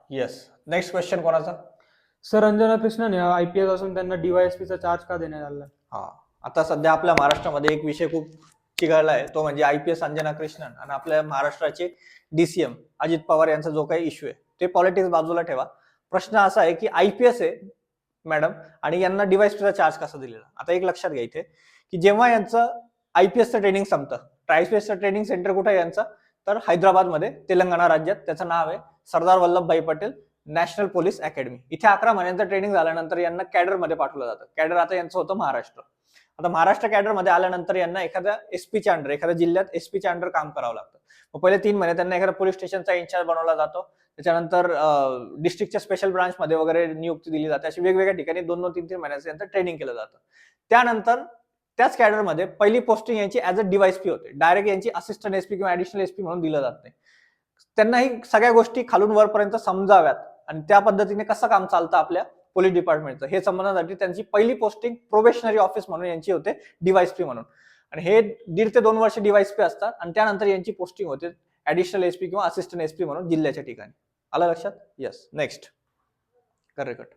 Yes. Next question कोणाचा? Sir Anjana Krishnan या IPS असून त्यांना DYSPचा चार्ज का देण्यात आला? हा, आता सध्या आपल्या महाराष्ट्रामध्ये एक विषय खूप चिघळला आहे, तो म्हणजे IPS अंजना कृष्णन आणि आपल्या महाराष्ट्राचे DCM अजित पवार यांचा जो काही इश्यू आहे, ते पॉलिटिक्स बाजूला ठेवा. प्रश्न असा आहे की IPS आहे मॅडम आणि यांना DYSPचा चार्ज कसा दिलेला. आता एक लक्षात घ्या इथे की जेव्हा यांचं IPSचं ट्रेनिंग संपतं, IPSचं ट्रेनिंग सेंटर कुठे आहे यांचं, तर हैदराबादमध्ये तेलंगणा राज्यात. त्याचं नाव आहे Sardar Vallabhbhai Patel national police academy. इथे 11 महिन्यांचं ट्रेनिंग झाल्यानंतर यांना कॅडरमध्ये पाठवलं जातं. कॅडर आता यांचं होतं महाराष्ट्र. आता महाराष्ट्र कॅडरमध्ये आल्यानंतर यांना एखाद्या एसपीच्या अंडर, एखाद्या जिल्ह्यात एसपीच्या अंडर काम करावं लागतं. मग पहिले 3 महिने त्यांना एखाद्या पोलीस स्टेशनचा इन्चार्ज बनवला जातो. त्याच्यानंतर डिस्ट्रिक्टच्या स्पेशल ब्रांचमध्ये वगैरे नियुक्ती दिली जाते. अशी वेगवेगळ्या ठिकाणी 2-2, 3-3 महिन्याचं यांचं ट्रेनिंग केलं जातं. त्यानंतर त्याच कॅडरमध्ये पहिली पोस्टिंग यांची ऍज अ DYSP होते. डायरेक्ट यांची असिस्टंट एसपी किंवा ऍडिशनल एसपी म्हणून दिलं जात नाही. त्यांना ही सगळ्या गोष्टी खालून वरपर्यंत समजाव्यात आणि त्या पद्धतीने कसं काम चालतं आपल्या पोलीस डिपार्टमेंटचं हे समजण्यासाठी त्यांची पहिली पोस्टिंग प्रोबेशनरी ऑफिस म्हणून यांची होते, DYSP म्हणून. आणि हे 1.5 ते 2 वर्ष DYSP असतात आणि त्यानंतर यांची पोस्टिंग होते ऍडिशनल एसपी किंवा असिस्टंट एसपी म्हणून जिल्ह्याच्या ठिकाणी. आलं लक्षात? येस. नेक्स्ट कर रेकॉर्ड.